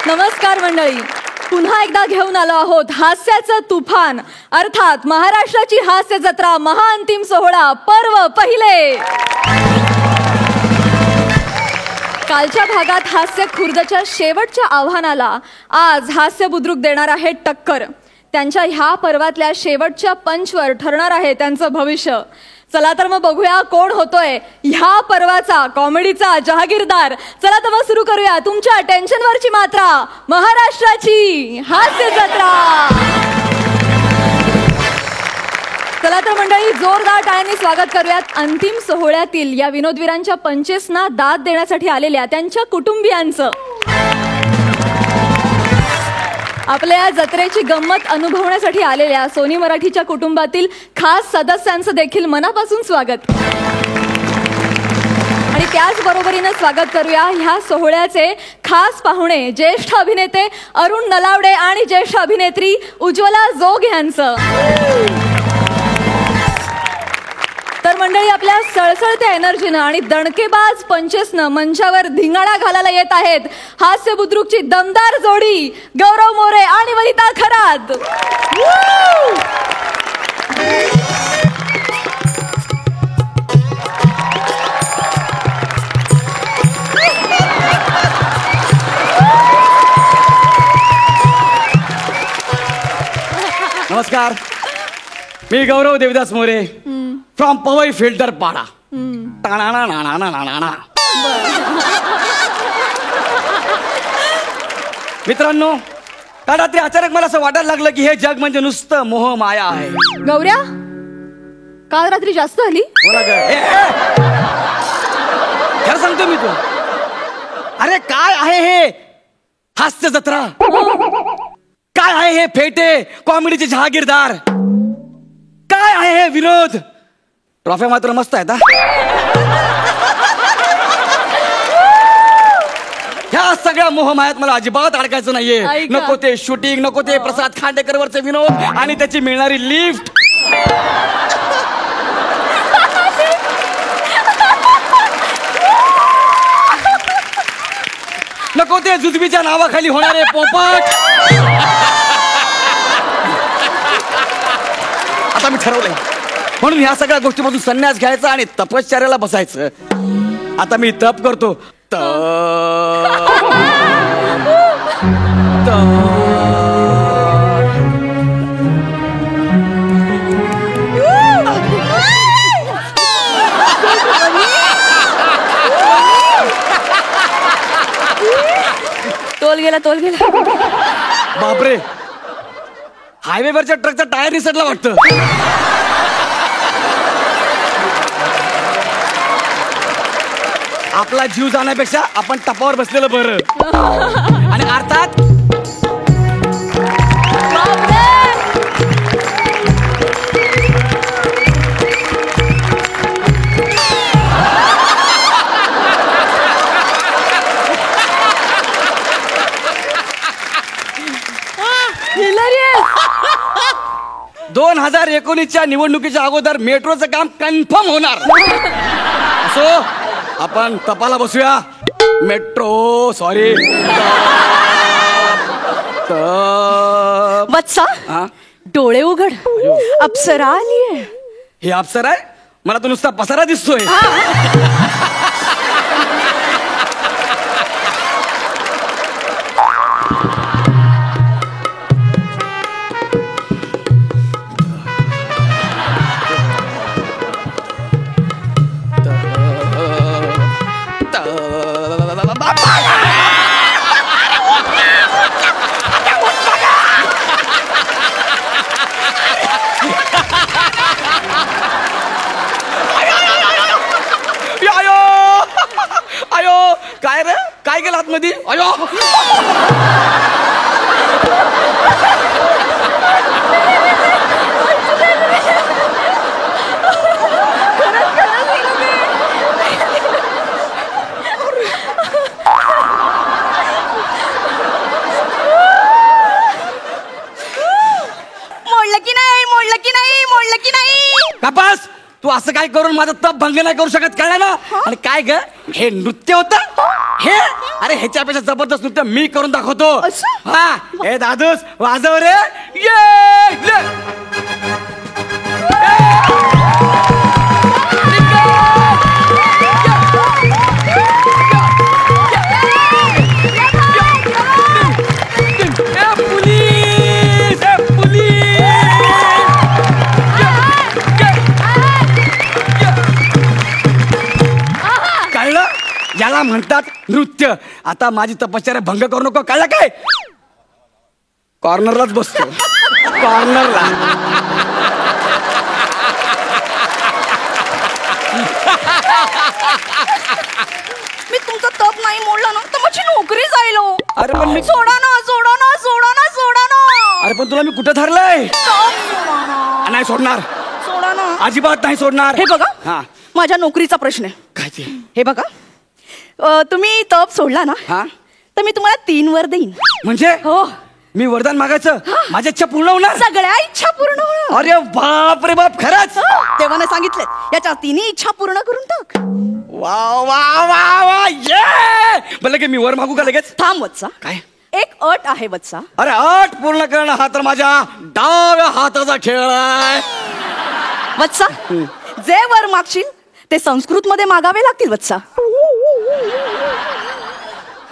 नमस्कार मंडळी, पुन्हा एकदा घेऊन आलो आहोत हास्याचं तुफान, अर्थात महाराष्ट्राची हास्य जत्रा महाअंतिम सोहळा पर्व पहिले. कालच्या भागात हास्य खुर्दच्या शेवटच्या आव्हानाला आज हास्य बुद्रुक देणार आहेत टक्कर. त्यांच्या ह्या पर्वातल्या शेवटच्या पंचवर ठरणार आहे त्यांचं भविष्य. चला तर मग बघूया कोण होतोय ह्या पर्वाचा कॉमेडीचा जहागीरदार. चला तर मग सुरू करूया तुमच्या टेन्शनवरची मात्रा, महाराष्ट्राची हास्य जत्रा. चला तर मंडळी, जोरदार टाळ्यांनी स्वागत करूयात अंतिम सोहळ्यातील या विनोदवीरांच्या पंचेसना दाद देण्यासाठी आलेल्या त्यांच्या कुटुंबियांचं. आपल्या या जत्रेची गंमत अनुभवण्यासाठी आलेल्या सोनी मराठीच्या कुटुंबातील खास सदस्यांचं देखील मनापासून स्वागत. आणि त्याच बरोबरीनं स्वागत करूया ह्या सोहळ्याचे खास पाहुणे, ज्येष्ठ अभिनेते अरुण नलावडे आणि ज्येष्ठ अभिनेत्री उज्ज्वला जोग यांचं. तर मंडळी, आपल्या सळसळत्या एनर्जीनं आणि दणकेबाज पंचेसनं मंचावर धिंगाणा घालायला येत आहेत हास्य बुद्रुकची दमदार जोडी गौरव मोरे आणि वनिता खरात. नमस्कार, मी गौरव देवदास मोरे फ्रॉम पवई फिल्टर पाडा. मित्रांनो, काल रात्री अचानक मला असं वाटायला लागलं की हे जग म्हणजे नुसतं मोह माया आहे. गौऱ्या, काल रात्री जास्त आली. खरं सांगतो मी, तू अरे काय आहे हे हास्य जत्रा, काय आहे हे फेटे कॉमेडीचे जहागीरदार, काय आहे हे विनोद. ट्रॉफी मात्र मस्त आहेत. ह्या सगळ्या मोहमायात मला अजिबात अडकायचं नाहीये. नको ते शूटिंग, नको ते प्रसाद खांडेकर वरचे विनोद आणि त्याची मिळणारी लिफ्ट. नको ते जुजबीच्या नावाखाली होणारे पोपट. आता मी ठरवलंय, म्हणून ह्या सगळ्या गोष्टीपासून संन्यास घ्यायचा आणि तपश्चर्याला बसायचं. आता मी तप करतो. तोल गेला, तोल गेला. बापरे, हायवेवरच्या ट्रकचा टायर निसटला वाटतं. आपला जीव जाण्यापेक्षा आपण टपावर बसलेलं बरं. आणि अर्थात हिलरियस. 2019च्या निवडणुकीच्या अगोदर मेट्रोचं काम कन्फर्म होणार. असो, आपण तपाला बसूया. मेट्रो, सॉरी, वत्सा, डोळे उघड, अप्सरा आलीये. हे अप्सरा आहे? मला तो नुसता पसारा दिसतोय. काय रे, काय गेलं आतमध्ये? अयो, मोडलं की नाही, मोडलं की नाही, मोडलं की नाही. कपास, तू असं काय करून माझा तप भंग नाही करू शकत, कळलं ना? आणि काय ग, हे नृत्य होतं हे? अरे ह्याच्यापेक्षा जबरदस्त नृत्य मी करून दाखवतो. असं? हा हे दादूस वाजव रे. ये याला म्हणतात नृत्य. आता माझी तपश्चर्या भंग करू नको, कळलं काय? कॉर्नरलाच बसतो, कॉर्नरला. मी तुमचा तप नाही मोडला ना तर माझी नोकरी जाईल हो. अरे पण मी सोडा ना सोडा ना सोडा ना सोडा ना. अरे पण तुला मी कुठं धरलंय? तप सोडा ना. नाही सोडणार, सोडा ना. अजिबात नाही सोडणार. हे बघा हा माझ्या नोकरीचा प्रश्न आहे. काय ते? हे बघा तुम्ही तप सोडला ना हा तर मी तुम्हाला 3 वर देईन. म्हणजे हो मी वरदान मागायचं, माझी इच्छा पूर्ण होणार? सगळ्या इच्छा पूर्ण होणार. अरे बाप रे बाप, खरंच? देवाने सांगितलं याच्या 3 इच्छा पूर्ण करून टाक. वा वा वा वा ये. बोल की मी वर मागू का लगेच? थांब वत्सा, काय? एक अट आहे वत्सा. अरे अट पूर्ण करणं हा तर माझ्या डाव्या हाताचा खेळ आहे. वत्सा जे वर मागशील ते संस्कृत मध्ये मागावे लागतील वत्सा.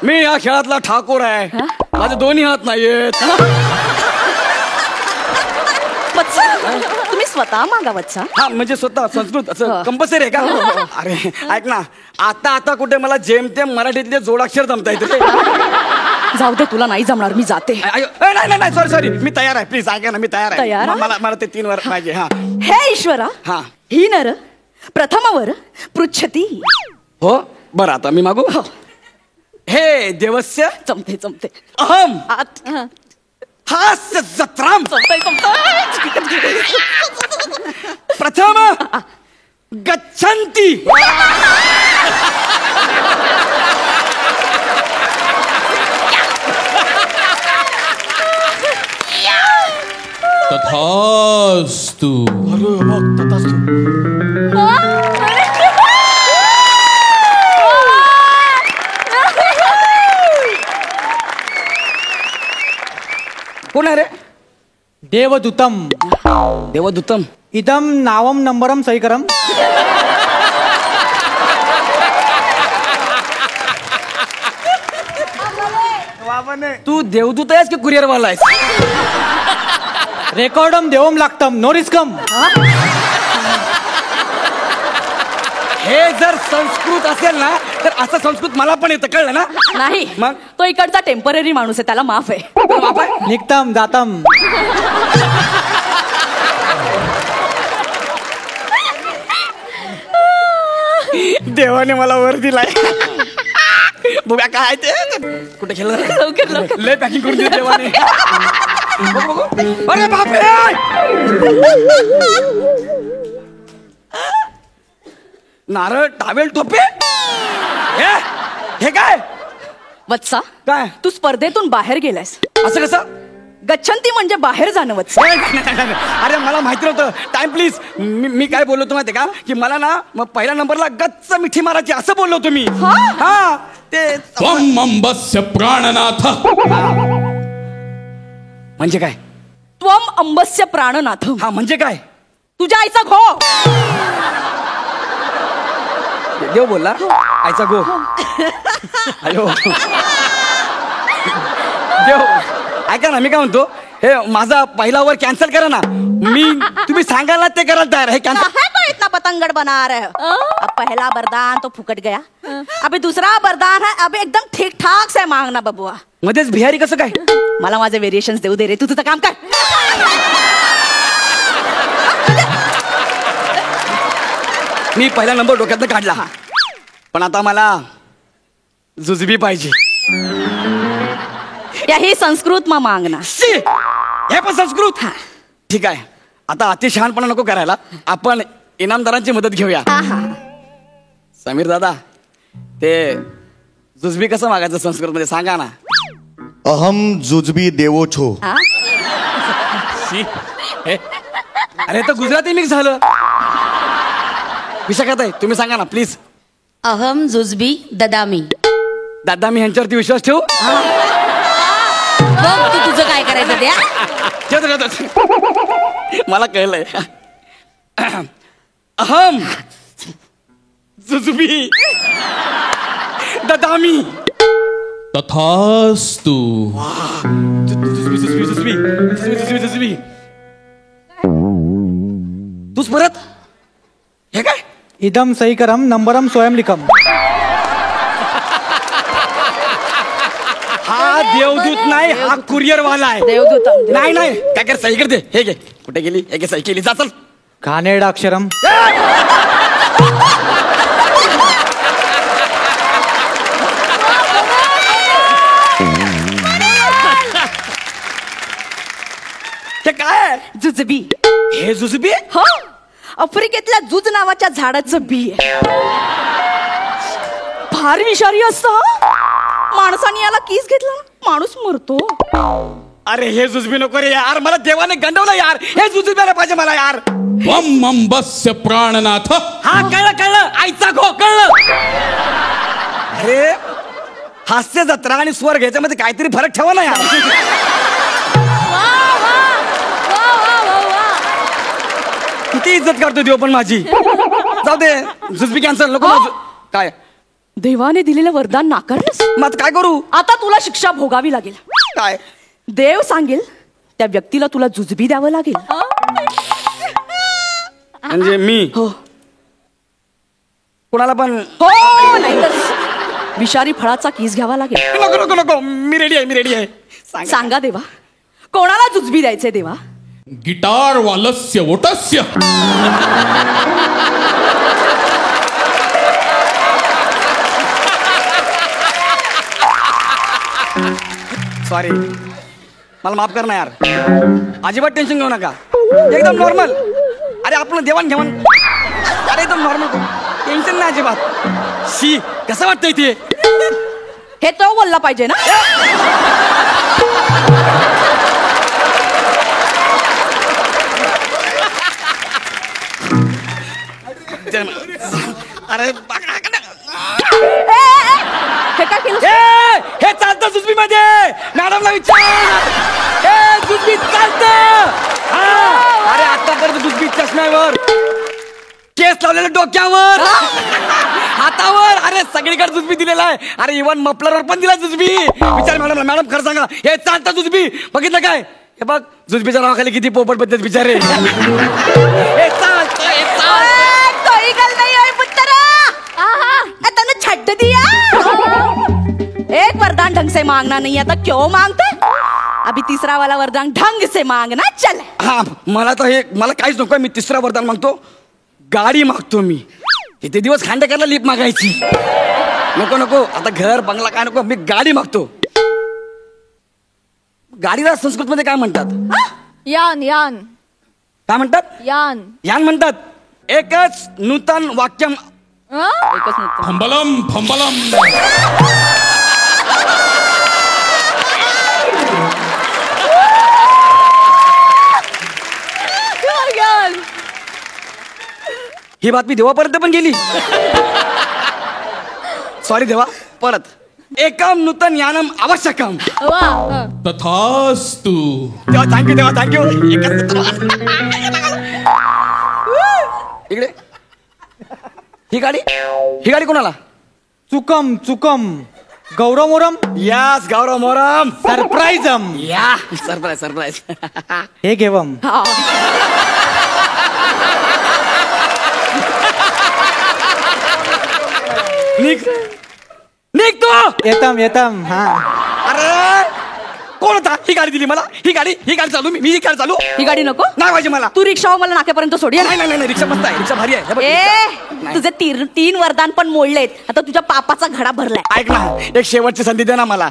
मी या खेळातला ठाकूर आहे, माझे दोन्ही हात नाहीयेत. वत्सा तुम्ही स्वतः मागा वत्सा. हा म्हणजे स्वतः संस्कृत असं कंपल्सरी आहे का? अरे ऐक ना, आता आता कुठे मला जेमतेम मराठीतले जोडाक्षर जमता येते. जाऊ दे तुला नाही जमणार, मी जाते. नाही नाही सॉरी सॉरी, मी तयार आहे. प्लीज ऐका ना, मी तयार आहे. तयार आहे? मला ते 3 वर पाहिजे. हा हे ईश्वरा, हा ही नर प्रथमवर पृच्छती. हो बरं, आता मी मागू. हे देवस्य जमते जमते. अहम आत. हास्य जत्राम जमतंय, जमतंय. प्रथम गच्छन्ति. तथास्तु. अरे बघ, तथास्तु. कोण आहे रे? देवदूतम. देवदूतम. इदम नावम नंबरम सहीकरम. तू देवदूत आहेस की कुरिअर वाला आहेस? रेकॉर्डम देवम लागतम, नो रिस्कम. हे जर संस्कृत असेल ना तर असं संस्कृत मला पण येतं, कळलं ना? नाही मग? तो इकडचा टेम्पररी माणूस आहे, त्याला माफ आहे. बाप आहे? निघतम जातम. देवाने मला वर दिलाय. बघा काय ते कुठे खेळलं? लवकर लवकर. लय पॅकिंग करून दिलं देवाने. बघू, बघू. अरे बापरे, नारळ, टावेल, टोपे. हे काय? वत्सा काय? तू स्पर्धेतून बाहेर गेलायस. असं कसं? गच्छन्ती म्हणजे बाहेर जाणं वत्सा. अरे मला माहिती नव्हतं. Time please. मी काय बोललो होतो माहिती का, की मला ना मग पहिल्या नंबरला गच्च मिठी मारायची असं बोललो होतो मी. हा ते त्वम अंबस्य प्राणनाथ. म्हणजे काय? त्वम अंबस्य प्राणनाथ. हा म्हणजे काय? तुझ्या आईचा घो. देव बोलला आईचा गो. अयो देव, ऐका ना, मी काय म्हणतो, हे माझा पहिला वर कॅन्सल करा ना. तुम्ही सांगाल ना ते करायला तयार आहे. कॅन्सल. तो इतना पतंगड़ बना रहे हो. अब पहला वरदान तो फुकट गया, अभी दूसरा वरदान है, अभी एकदम ठीक ठाक से मांगना बबुआ. मध्येच बिहारी कसं काय? मला माझे व्हेरिएशन्स देऊ दे रे, तू तुझं काम कर. मी पहिला नंबर डोक्यातनं काढला, पण आता मला जुजबी पाहिजे. यही संस्कृत मा मांगना. शी! हे पण संस्कृत. ठीक आहे, आता अति शहाणपणा नको करायला. आपण इनामदारांची मदत घेऊया. समीर दादा, ते जुजबी कसं मागायचं संस्कृत मध्ये सांगा ना. अहम जुजबी देवो छो. अरे तर गुजराती मिक्स झालं. विशाखात आहे, तुम्ही सांगा ना प्लीज. अहम जुजबी ददामी. दादा मी ह्यांच्यावरती विश्वास ठेवू बघ तू तुझं काय करायचं त्या ठेवतो. मला कळलंय. अहम जुजुबी ददामी. तथास्तु. जुजुबी. तूच परत हे काय? इदम सहीकरम नंबरम स्वयं लिखम. हा देवदूत नाही, हा कुरिअर वाला आहे. देवदूतम नाही नाही काय कर, सही कर दे. हे घे, कुठे गेली? हे घे, सही केली. जा चल. घाणेरडा अक्षरम. ते काय? जुजबी. हे जुजुबी. हो, आफ्रिकेतल्या जुज नावाच्या झाडाचं बी आहे. फार विषारी असतं. माणसाने याला किस घेतला ना, माणूस मरतो. अरे हे जुजबी नको रे यार, मला देवाने गंडवलं यार. हे जुजबी आलं पाहिजे मला यार. त्वम अंबस्य प्राणनाथ. हा कळलं कळलं, आईचा घो कळलं. अरे हास्य जत्रा आणि स्वर्ग याच्यामध्ये काहीतरी फरक ठेवा ना यार. किती इज्जत करतो देव पण माझी. जाऊ दे, जुजबी कॅन्सल नको. काय देवाने दिलेलं वरदान नाकारलंस. मग आता काय करू? आता तुला शिक्षा भोगावी लागेल. काय देव सांगेल त्या व्यक्तीला तुला जुजबी द्यावं लागेल. म्हणजे मी हो कुणाला पण? हो, नाहीतर विषारी फळाचा किस घ्यावा लागेल. नको नको नको, मी रेडी आहे, मी रेडी आहे. सांग. सांगा देवा, कोणाला जुजबी द्यायचे देवा? गिटार वालस्य ओटस्य. सॉरी, मला माफ कर ना यार. अजिबात टेन्शन घेऊ नका, एकदम नॉर्मल. अरे आपण देवाण घेवाण, अरे एकदम नॉर्मल, टेन्शन नाही अजिबात. शी कसं वाटतंय ते? हे तो बोलला पाहिजे ना. अरे हे काय केलं? हे चालतं जुजबी मध्ये. मॅडमला विचार. हे जुजबी चालतं. अरे आतापर्यंत जुजबी चष्म्यावर, केस लावलेलं डोक्यावर, हातावर, अरे सगळीकडे जुजबी दिलेला आहे. अरे इव्हन मफलरवर पण दिला जुजबी. विचार मॅडम, मॅडम खरं सांगा, हे चालतं जुजबी? बघितलं काय? हे बघ जुजबीच्या नावाखाली किती पोपट बद्दल विचारे. हे चालतं, हे चालतं. कोई गल नहीं होई पुत्रा. तने छड्ड दिया. एक वरदान ढंग से मांगना नहीं आता, क्यों मांगते? अभी तीसरा वाला वरदान ढंग से मांगना. चल. हा मला तर हे, मला काहीच नको. मी तिसरा वरदान मागतो, गाडी मागतो. मी किती दिवस खांडेकरला लिप मागायची. नको नको, आता घर बंगला काय नको, मी गाडी मागतो. गाडीला संस्कृत मध्ये काय म्हणतात? यान यान काय म्हणतात? यान. यान म्हणतात. एकच नूतन वाक्यम. एकच मिनिट. फंबलम फंबलम. यान. ही बातमी देवापर्यंत पण गेली. सॉरी देवा, परत. एकम नूतन यानम आवश्यकम. वा. तथास्तु. देवा थँक्यू, देवा थँक्यू. इकडे ही गाडी कोणाला? चुकम चुकम गौरवमोरम. यस, गौरव मोरम. सरप्राईजम. या सरप्राईज सरप्राईज. हे घेवम. हा. निघ तू. येतम येतम. हा अरे कोण होता? ही गाडी दिली मला. ही गाडी चालू. मी ही गाडी चालू. ही गाडी नको. नाही पाहिजे मला. तू रिक्षावर मला नाक्यापर्यंत सोडूया. नाही नाही नाही, रिक्षा मस्त आहे, रिक्षा भारी आहे. हे बघ, ए रिक्षा. तुझे तीन वरदान पण मोडलेत. आता तुझ्या पापाचा घडा भरलाय. ऐक ना, एक शेवटची संधी दे ना मला.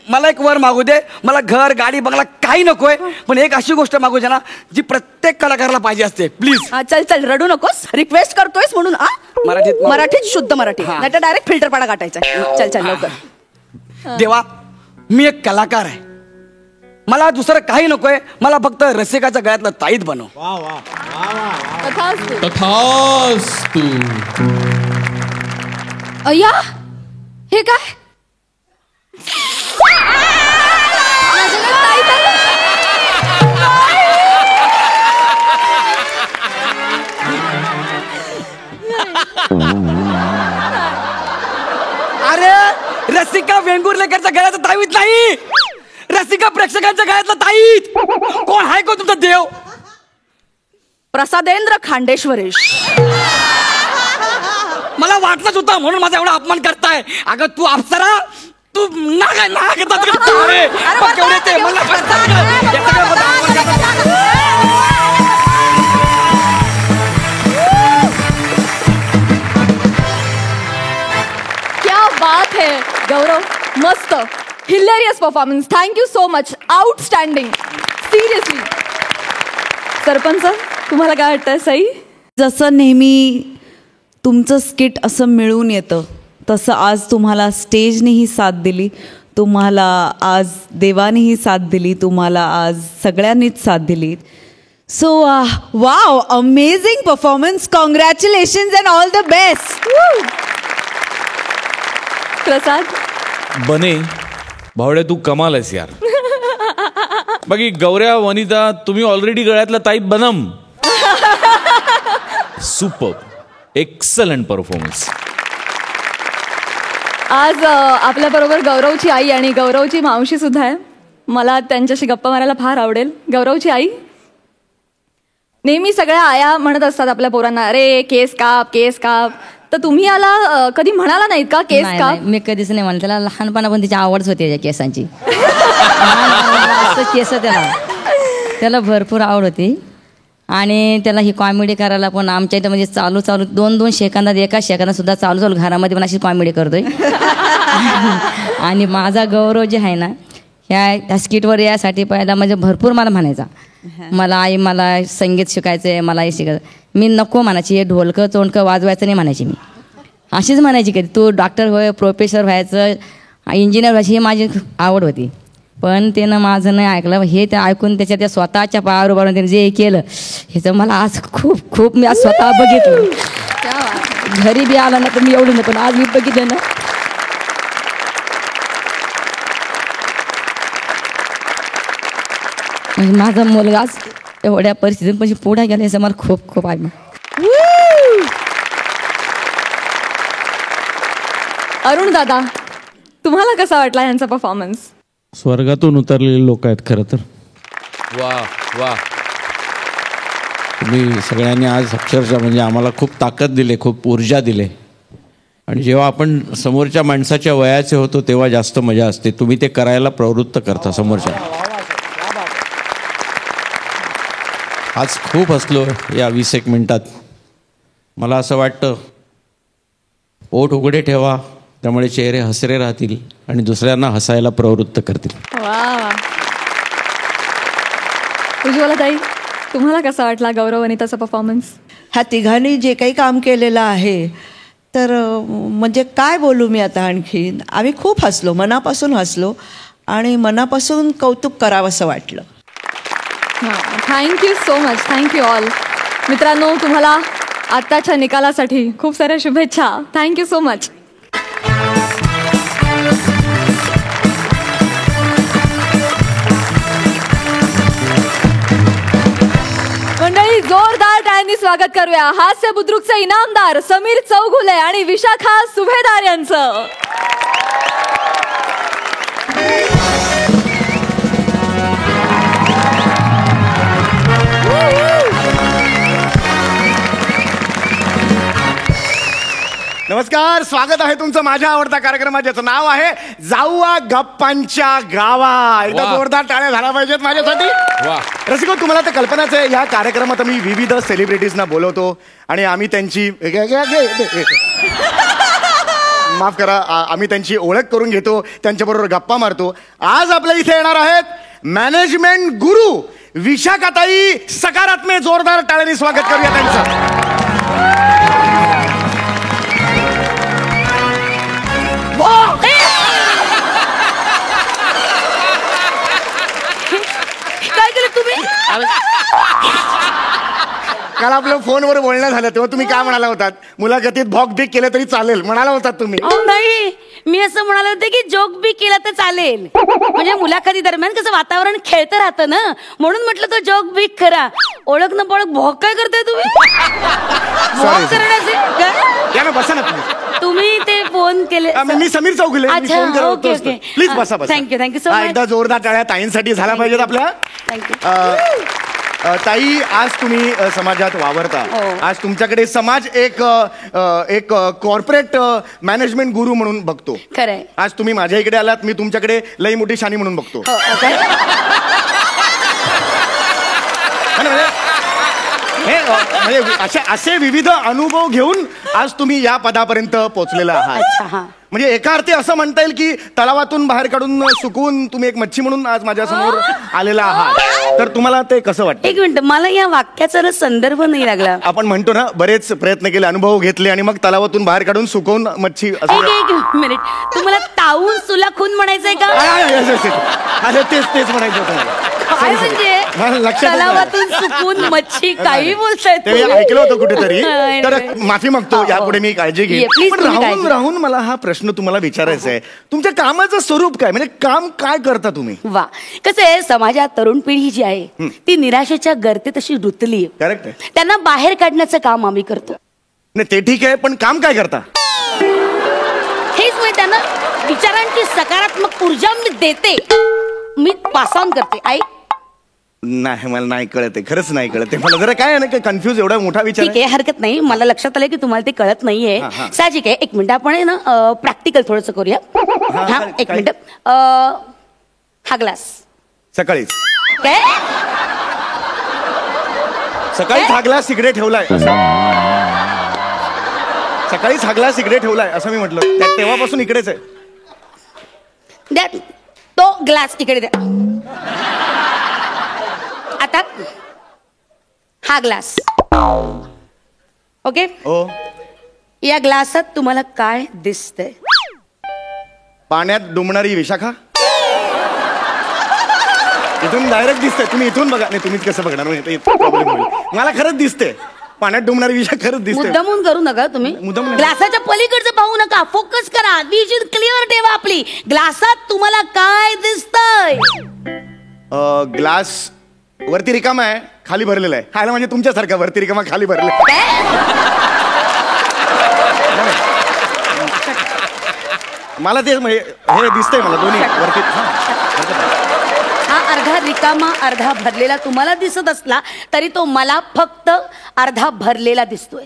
मला एक वर मागू दे. मला घर गाडी बंगला काही नकोय, पण एक अशी गोष्ट मागू दे ना जी प्रत्येक कलाकाराला पाहिजे असते. प्लीज. हा, चल चल, रडू नकोस. रिक्वेस्ट करतोयस म्हणून. मराठीत शुद्ध मराठी, हा. नाही तर डायरेक्ट फिल्टर पाडा गाठायचा. चल चल लवकर. देवा, मी एक कलाकार आहे. मला दुसरं काही नकोय. मला फक्त रसिकाच्या गळ्यातलं ताईत बनव. तथास्तु. तथास्तु. अय्या, हे काय? अरे रसिका वेंगुर्लेकरच्या गळ्याचं ताईत नाही, रसिका प्रेक्षकांच्या गळ्यातलं ताईत. कोण आहे कोण तुमचा देव? प्रसादेंद्र खांडेश्वरेश. मला वाटलंच होतं, म्हणून माझा एवढा अपमान करताय. अगं तू अप्सरा, तू क्या बात है गौरव, मस्त, hilarious performance. Thank you so much, outstanding, seriously. Sarpanch तुम्हाला काय वाटतंय? सई, जसं नेहमी तुमचं स्किट असं मिळून येतं तसं आज तुम्हाला स्टेजनेही साथ दिली, तुम्हाला आज देवानेही साथ दिली, तुम्हाला आज सगळ्यांनीच साथ दिली. So wow, amazing performance, congratulations and all the best. Prasad. बने भावड्या, तू कमाल आहेस यार. बाकी गौऱ्या, वनिता, तुम्ही ऑलरेडी गळ्यातला ताईत बनम. Super, excellent performance. आज आपल्या बरोबर गौरवची आई आणि गौरवची मावशी सुद्धा आहे. मला त्यांच्याशी गप्पा मारायला फार आवडेल. गौरवची आई, नेहमी सगळ्या आया म्हणत असतात आपल्या पोरांना, अरे केस काप, केस काप. तर तुम्ही याला कधी म्हणाला नाहीत का केस नाही, काप? नाही, मी कधीच नाही म्हणलं. त्याला लहानपणापासून तिची आवडच होती या केसांची. केस त्याला भरपूर आवड होती आणि त्याला ही कॉमेडी करायला पण आमच्या इथं म्हणजे चालू 2-2 सेकंदात, एका सेकंदात सुद्धा चालू घरामध्ये पण अशी कॉमेडी करतोय. आणि माझा गौरव जे आहे ना, ह्या स्किटवर यासाठी पहिला म्हणजे भरपूर मला म्हणायचा, मला आई मला संगीत शिकायचं आहे, मला हे शिकायचं. मी नको म्हणायची, हे ढोलकं चोंडकं वाजवायचं नाही म्हणायची. मी अशीच म्हणायची कधी, तू डॉक्टर होय, प्रोफेसर व्हायचं, इंजिनियर व्हायची, ही माझी आवड होती. पण त्यानं माझं नाही ऐकलं. हे ते ऐकून त्या स्वतःच्या पायावर उभारून त्याने जे केलं, ह्याचं मला आज खूप मी आज स्वतः बघितलं. घरी बी आला ना तर मी एवढं नाही, पण आज मी बघितलं ना. म्हणजे माझा मुलगा आज एवढ्या परिस्थितीत म्हणजे पुढे गेला, याचं मला खूप आहे. अरुण दादा, तुम्हाला कसा वाटला यांचा परफॉर्मन्स? स्वर्गातून उतरलेले लोक आहेत खरं तर. वा वा, तुम्ही सगळ्यांनी आज अक्षरशः म्हणजे आम्हाला खूप ताकद दिली, खूप ऊर्जा दिली. आणि जेव्हा आपण समोरच्या माणसाच्या वयाचे होतो तेव्हा जास्त मजा असते. तुम्ही ते करायला प्रवृत्त करता समोरच्या. आज खूप हसलो या 20 मिनिटात. मला असं वाटतं, ओठ उघडे ठेवा, त्यामुळे चेहरे हसरे राहतील आणि दुसऱ्यांना हसायला प्रवृत्त करतील. वा. उज्ज्वला ताई, तुम्हाला कसा वाटला गौरव अनिताचा परफॉर्मन्स? ह्या तिघांनी जे काही काम केलेलं आहे, तर म्हणजे काय बोलू मी आता आणखीन. आम्ही खूप हसलो, मनापासून हसलो आणि मनापासून कौतुक करावंसं वाटलं. Thank you so much, thank you all. मित्रांनो, तुम्हाला आत्ताच्या निकालासाठी खूप साऱ्या शुभेच्छा. Thank you so much. मंडळी, जोरदार टाळ्यांनी स्वागत करूया हास्य बुद्रुकचे इनामदार समीर चौगुले आणि विशाखा सुभेदार यांचं. नमस्कार, स्वागत आहे तुमचं माझ्या आवडता कार्यक्रमात, ज्याचं नाव आहे जाऊया गप्पांच्या गावा. एकदा जोरदार टाळ्या झाल्या पाहिजेत माझ्यासाठी. रसिको, तुम्हाला तर कल्पनाच आहे, या कार्यक्रमात आम्ही विविध सेलिब्रिटीजना बोलवतो आणि आम्ही त्यांची माफ करा, आम्ही त्यांची ओळख करून घेतो, त्यांच्याबरोबर गप्पा मारतो. आज आपल्या इथे येणार आहेत मॅनेजमेंट गुरु विशाखाताई सकारात्मक. जोरदार टाळ्यांनी स्वागत करूया त्यांचं. काय केलं तुम्ही? काल आपलं फोनवर बोलणं झालं तेव्हा तुम्ही काय म्हणाला होतात? मुलाखतीत भॉक बिक केलं तरी चालेल म्हणाला होतात तुम्ही. नाही, मी असं म्हणाले होते की जोक बी केला तर चालेल, म्हणजे मुलाखती दरम्यान कसं वातावरण खेळतं राहतं ना, म्हणून म्हटलं तो जोक बी करा. ओळख न पळख भोक काय करताय तुम्ही? भोक करण्याचे या ना, बसा ना तुम्ही. तुम्ही ते फोन केले. मी समीर चौगुले. अच्छा, ओके ओके. प्लीज बसा बसा. Thank you so much. एकदा जोरदार टाळ्या ताईंसाठी झाला पाहिजेत आपल्या. थँक्यू. ताई, आज तुम्ही समाजात वावरता. आज तुमच्याकडे समाज एक कॉर्पोरेट मॅनेजमेंट गुरु म्हणून बघतो. खरंय. आज तुम्ही माझ्या इकडे आलात, मी तुमच्याकडे लई मोठी शानी म्हणून बघतो. म्हणजे असे विविध अनुभव घेऊन आज तुम्ही या पदापर्यंत पोहोचलेला आहात. म्हणजे एका अर्थी असं म्हणता येईल की तलावातून बाहेर काढून सुकून तुम्ही एक मच्छी म्हणून आज माझ्या समोर आलेला आहात. तर तुम्हाला ते कसं वाटतं? एक मिनिट, मला या वाक्याचा ना संदर्भ नाही लागला. आपण म्हणतो ना, बरेच प्रयत्न केले, अनुभव घेतले आणि मग तलावातून बाहेर काढून सुकवून मच्छी. एक मिनिट, तुम्हाला तावून सुलाखून म्हणायचंय का? अरे तेच म्हणायचं होतं. काय म्हणजे तलावातून सुकून मच्छी, काही बोलतायत ते ऐकलं होतं कुठेतरी. तर माफी मागतो, यापुढे मी काळजी घेईन. पण राहून मला हा प्रश्न तुम्हाला विचारायचा आहे, तुमच्या कामाचं स्वरूप काय, म्हणजे काम काय करता तुम्ही? वा, कसं आहे, समाजात तरुण पिढी जी आहे ती निराशेच्या गर्तेत अशी रुतली. करेक्ट आहे. त्यांना बाहेर काढण्याचं काम आम्ही करतो. नाही ते ठीक आहे, पण काम काय करता? हेच म्हणजे त्यांना विचारांची सकारात्मक ऊर्जा मी देते, मी पास ऑन करते. आई नाही, मला नाही कळत आहे, खरंच नाही कळत आहे मला. जरा काय आहे ना, कन्फ्युज, एवढा मोठा विचार. ठीक आहे, हरकत नाही. मला लक्षात आलं की तुम्हाला ते कळत नाहीये. साहजिक आहे. एक मिनिट, आपण ना प्रॅक्टिकल थोडंसं करूया. हा, एक मिनिट. हा ग्लास सकाळीच काय सकाळीच हा ग्लास इकडे ठेवलाय, सकाळीच हा ग्लास इकडे ठेवलाय असं मी म्हटलं. तेव्हापासून इकडेच आहे. द्या तो ग्लास इकडे द्या. आता हा ग्लास, ओके. हो. या ग्लासात तुम्हाला काय दिसतंय? पाण्यात डुंबणारी विशाखा. इथून डायरेक्ट दिसतंय, तुम्ही इथून बघा. नाही, तुम्हीच कसं बघणार, प्रॉब्लेम होईल. मला खरंच दिसते पाण्यात डुंबणारी विशाखा, खरंच दिसते. मुद्दामून करू नका तुम्ही, ग्लासाच्या पलीकडचं पाहू नका, फोकस करा, विजन क्लिअर ठेवा आपली. ग्लासात तुम्हाला काय दिसतंय? ग्लास वरती रिकामा आहे, खाली भरलेला आहे. खायला म्हणजे तुमच्यासारखा वरती रिकामा खाली भरलेला. मला ते हे दिसतंय, मला दोन्ही वरती. हा अर्धा रिकामा अर्धा भरलेला तुम्हाला दिसत असला तरी तो मला फक्त अर्धा भरलेला दिसतोय.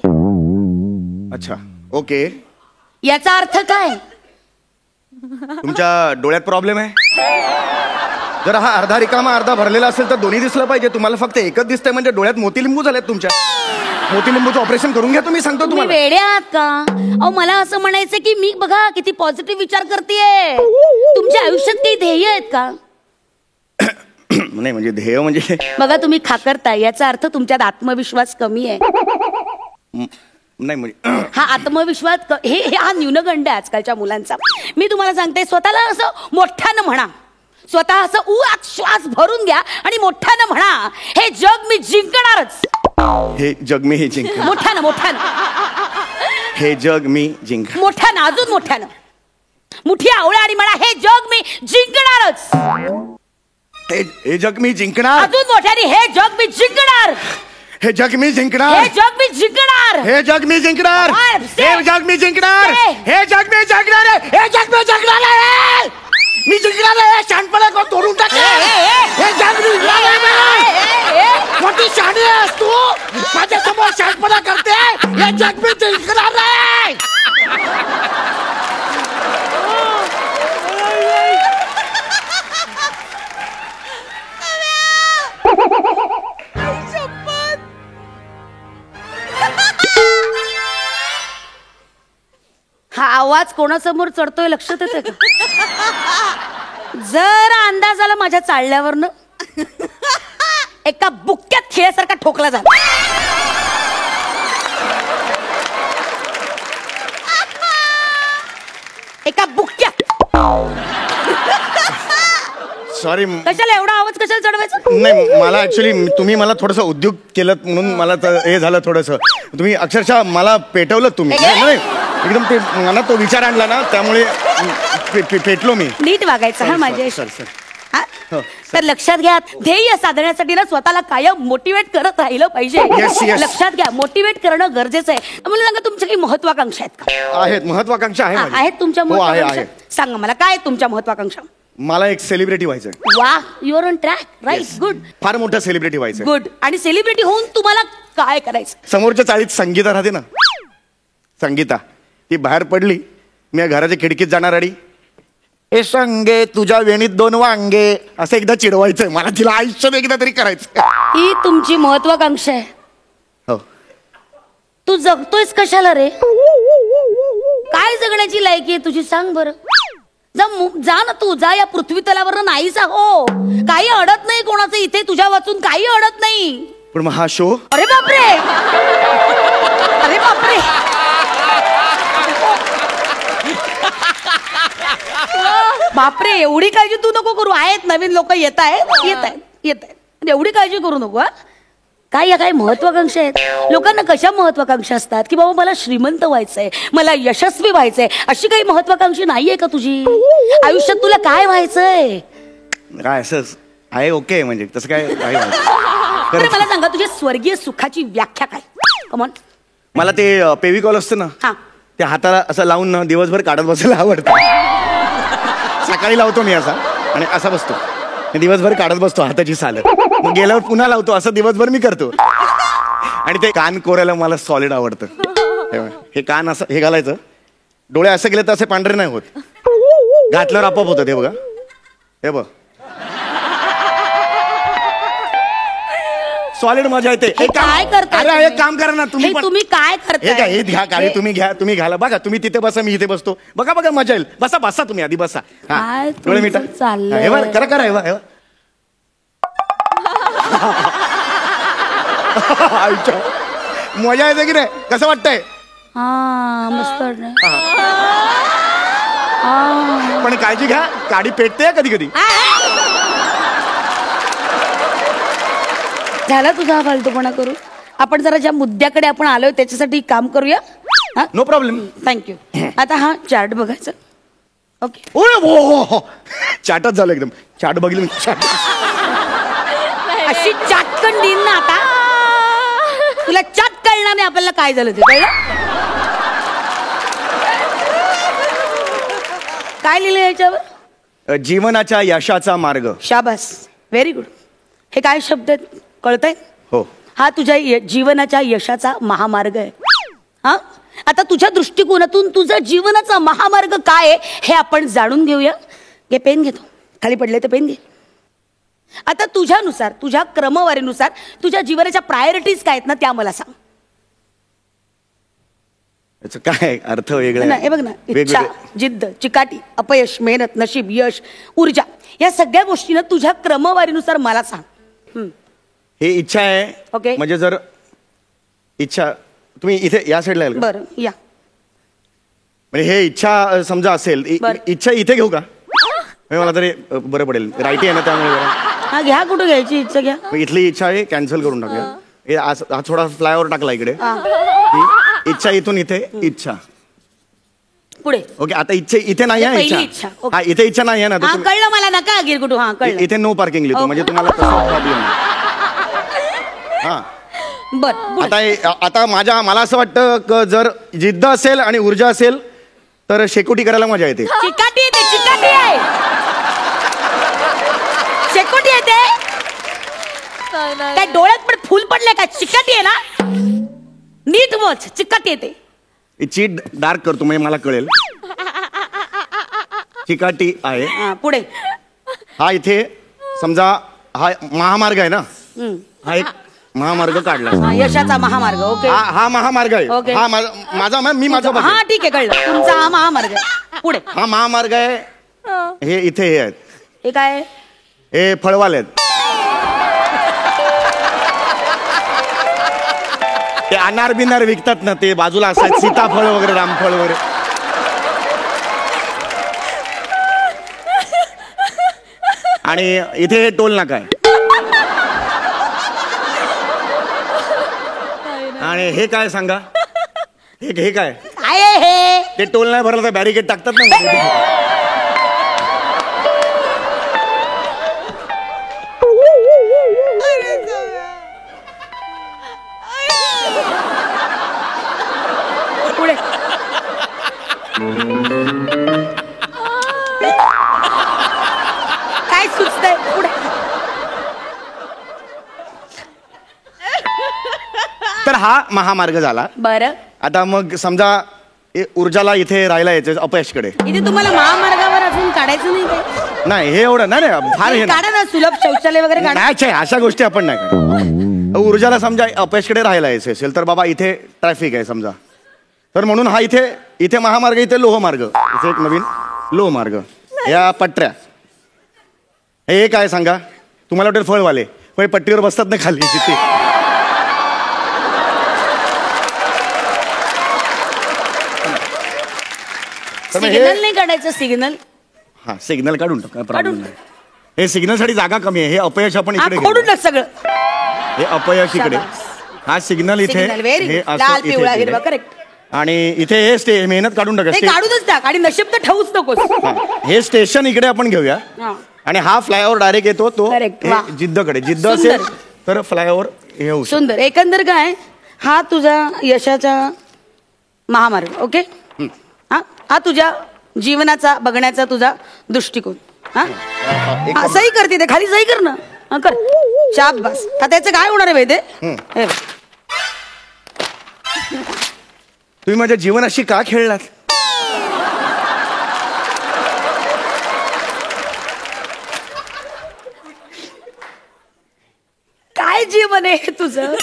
अच्छा, ओके. याचा अर्थ काय? तुमच्या डोळ्यात प्रॉब्लेम आहे. जर हा अर्धा रिकामा अर्धा भरलेला असेल तर दोन्ही दिसलं पाहिजे. तुम्हाला फक्त एकच दिसतंय, म्हणजे डोळ्यात मोतीलिंबू झालेत तुमच्या. मोतीलिंबूचं ऑपरेशन करून घ्या तुम्ही, सांगतो तुम्हाला. तुम्ही वेडे आहात का? अहो, मला असं म्हणायचं की मी बघा किती पॉझिटिव्ह विचार करतेय. तुमच्या आयुष्यात काही ध्येय आहेत का? नाही, म्हणजे ध्येय म्हणजे बघा, तुम्ही खाकरताय, याचा अर्थ तुमच्यात आत्मविश्वास कमी आहे. नाही, म्हणजे हा आत्मविश्वास हे हा न्यूनगंड आहे आजकालच्या मुलांचा. मी तुम्हाला सांगते, स्वतःला असं मोठ्यानं म्हणा, स्वतः असं श्वास भरून घ्या आणि मोठ्यानं म्हणा, हे जग मी जिंकणारच. हे जग मी जिंक. मोठ्यानं मोठ्यानं हे जग मी जिंक. मोठ्यानं, अजून मोठ्यानं, मुठी आवळ्या आणि म्हणा, हे जग मी जिंकणारच. हे जग मी जिंकणार. अजून मोठ्याने, हे जग मी जिंकणार. हे जग मी जिंकणार. हे जग मी जिंकणार. हे जग मी जिंकणार. हे जग मी जिंकणार. हे जग मी जिंकणार. हे जग मी जिंकणार. मी जिंकणार आहे. शहाणपणा कोण तोडून टाके. हे जग मी जिंकणार. मोठी शहाणी आहेस तू, माझ्या समोर शहाणपणा करते. हे जग मी जिंकणार आहे. हा आवाज कोणासमोर चढतोय लक्षात येते का? जर अंदाज आला माझ्या चालल्यावरनं, एका बुक्क्यात खेळासारखा ठोकला झाला. एका बुक्क्यात. सॉरी, कशाला एवढा आवाज कशाला चढवायचा? नाही, मला ऍक्च्युली तुम्ही मला थोडंसं उद्योग केलं म्हणून मला हे झालं थोडंसं. तुम्ही अक्षरशः मला पेटवलं तुम्ही. एकदम ते मनात तो विचार आणला ना, त्यामुळे पेटलो मी. नीट वागायचं हा माझ्याशी. सर हा? तर लक्षात घ्या, ध्येय साधण्यासाठी ना स्वतःला कायम मोटिवेट करत राहिलं पाहिजे. Yes, yes. लक्षात घ्या, मोटिवेट करणं गरजेचं आहे. मला सांगा, तुमच्या काही महत्वाकांक्षा आहेत का? आहेत, महत्वाकांक्षा आहे माझी. आहेत तुमच्या हो, आहे, महत्वाकांक्षा? आहे. सांगा मला, काय आहेत तुमच्या महत्वाकांक्षा? मला एक सेलिब्रिटी व्हायचंय. वा, you are on track. Right, good फार मोठा सेलिब्रिटी व्हायचंय. गुड. आणि सेलिब्रिटी होऊन तुम्हाला काय करायचं? समोरच्या चाळीत संगीता राहते ना, संगीता, ती बाहेर पडली, मी घराच्या खिडकीत जाणार आणि ए संगे तुझ्या वेणीत 2 वांगे असं एकदा चिडवायचंय मला. तिला आयुष्यात एकदा तरी करायचं. ही तुमची महत्वाकांक्षा आहे. हो. तू जगतोयस कशाला रे? काय जगण्याची लायकी आहे तुझी, सांग बरं. जा ना तू, जा या पृथ्वी तलावर नाहीसा हो. काही अडत नाही कोणाचं इथे, तुझ्या वाचून काही अडत नाही. पण मग हा शो, अरे बापरे, अरे बापरे. बापरे, एवढी काळजी तू नको करू. आहेत नवीन लोक येत आहेत, एवढी काळजी करू नको. काय महत्वाकांक्षा आहेत लोकांना? कशा महत्वाकांक्षा असतात की बाबा मला श्रीमंत व्हायचंय, मला यशस्वी व्हायचंय, अशी काही महत्वाकांक्षा नाहीये का तुझी आयुष्यात? तुला काय व्हायचंय? काय असंच आहे. ओके, म्हणजे तसं काय आहे. मला सांगा, तुझ्या स्वर्गीय सुखाची व्याख्या काय? कमॉन. मला ते पेविकॉल असतं ना, ते हाताला असं लावून ना दिवसभर काढत बसायला आवडतं. सकाळी लावतो मी असा आणि असा बसतो, दिवसभर काढत बसतो हाताची साल. मग गेल्यावर पुन्हा लावतो, असं दिवसभर मी करतो. आणि ते कान कोरायला मला सॉलिड आवडतं. हे कान असं हे घालायचं, डोळे असं गेले तर असे पांढरे नाही होत, घातल्यावर आपोआप होतं. ते बघा, हे बघ, सॉलिड मजा येते. काय करता? अरे एक काम करा ना तुम्ही काय करता? हे घ्या गाडी, तुम्ही घ्या, तुम्ही घाला. बघा, तुम्ही तिथे बसा, मी इथे बसतो. बघा बघा, मजा येईल. बसा बसा, तुम्ही आधी बसा. डोळे मिटा. हे बघ, करा करा. हे बघ, मजा येते की नाही? कसं वाटतंय? हा, मस्त. पण काळजी घ्या, गाडी पेटते कधी कधी. झाला तुझा फालतूपणा करू. आपण जरा ज्या मुद्द्याकडे आपण आलोय त्याच्यासाठी काम करूया. No problem. थँक्यू. आता हा चार्ट बघायचा. ओके. हो, चाटच झालं एकदम. चाट बघितलं मी. अशी चाटकन देईन ना आता, तुला चाट कळणार नाही आपल्याला काय झालं ते. कळलं? काय लिहिलं याच्यावर? जीवनाच्या यशाचा मार्ग. शाबास, व्हेरी गुड. हे काय शब्द आहेत कळतंय? हो. हा तुझ्या जीवनाच्या यशाचा महामार्ग आहे. हा, आता तुझ्या दृष्टिकोनातून तुझा जीवनाचा महामार्ग काय आहे हे आपण जाणून घेऊया. घे पेन, घेतो. खाली पडले तर पेन घे. आता तुझ्यानुसार, तुझ्या क्रमवारीनुसार तुझ्या जीवनाच्या प्रायोरिटीज काय आहेत ना, त्या मला सांग. याचा काय अर्थ वेगळा ना, हे बघ ना, इच्छा, जिद्द, चिकाटी, अपयश, मेहनत, नशीब, यश, ऊर्जा, या सगळ्या गोष्टी ना तुझ्या क्रमवारीनुसार मला सांग. हे इच्छा आहे. ओके. म्हणजे जर इच्छा, तुम्ही इथे या साईडला याल का? बरं, या. म्हणजे हे इच्छा समजा असेल, इच्छा इथे घेऊ का? मला तरी बरं पडेल. राईटी आहे ना, त्यामुळे हा, घ्या. कुठं घ्यायची इच्छा? घ्या. इथली इच्छा आहे कॅन्सल करून टाकूया. हा थोडा फ्लायओव्हर टाकला इकडे. इच्छा इथून इथे इच्छा. पुढे. ओके. आता इथे नाही आहे इच्छा. हा, इथे इच्छा नाही आहे ना. कळलं मला. नका गिर कुठं. हा, कळलं. इथे नो पार्किंग लिहितो, म्हणजे तुम्हाला प्रॉब्लेम. हा, बर. आता मला असं वाटतं जर जिद्द असेल आणि ऊर्जा असेल तर शेकोटी करायला मजा येते. चिकाटी येते. चिकाटी आहे. शेकोटी येते. काय डोळ्यात पण फुल पडले का? चिकाटी आहे ना, नीट वच. चिकाटी येते. चीट डार्क करतो म्हणजे मला कळेल. चिकाटी आहे. पुढे. हा इथे समजा हा महामार्ग आहे ना, हा एक महामार्ग काढला. यशाचा महामार्ग. ओके. हा महामार्ग आहे. ओके. हा माझा हा, ठीक आहे, कळलं. तुमचा हा महामार्ग आहे. पुढे. हा महामार्ग आहे. हे इथे हे आहेत. हे काय? हे फळवाले आहेत. ते अनार बिनार विकतात ना, ते बाजूला असतात. सीताफळ वगैरे, रामफळ वगैरे. आणि इथे टोल नाका आहे. आणि हे काय सांगा? हे काय? काय आहे हे? ते टोल नाही भरलं तर बॅरिकेड टाकतात ना. पुढे काय सुचतंय? पुढे तर हा महामार्ग झाला. बरं, आता मग समजा ऊर्जाला इथे राहायला यायचं अपयशकडे. इथे तुम्हाला महामार्गावर अजून काढायचं नाही काय? नाही हे एवढं नाही फार हे काढा ना, सुलभ शौचालय वगैरे काढा. नाही अशा गोष्टी आपण नाही करत. ऊर्जाला समजा अपयशकडे राहायला यायचं असेल तर बाबा इथे ट्रॅफिक आहे समजा, तर म्हणून हा इथे महामार्ग, इथे लोहमार्ग, इथे एक नवीन लोहमार्ग, या पट्ट्या. हे काय सांगा तुम्हाला वाटेल फळवाले, पण पट्टीवर बसतात ना खाली तिथे. सिग्नल नाही काढायचं. सिग्नल हा सिग्नल काढून टाक, काय प्रॉब्लेम नाही. हे सिग्नल साठी जागा कमी आहे. हे अपयश आपण इकडे खोडून टाक सगळं. हे अपयश इकडे, हा सिग्नल इथे, हे लाल पिवळा हिरवा, करेक्ट. आणि इथे हे मेहनत काढून टाका. काढूनच टाक आणि नशीब तर ठेवूच नकोस. हे स्टेशन इकडे आपण घेऊया आणि हा फ्लायओव्हर डायरेक्ट येतो तो जिद्दकडे. जिद्द असेल तर फ्लायओव्हर हे होऊ शकतं. सुंदर. एकंदर काय, हा तुझा यशाचा महामार्ग. ओके, हा तुझ्या जीवनाचा बघण्याचा तुझा दृष्टिकोन. हा सही करते ते, खाली सही कर ना. कर, शाबास. आता त्याचं काय होणार आहे माहिती? तुम्ही माझ्या जीवनाशी का खेळलात? काय जीवन आहे तुझं?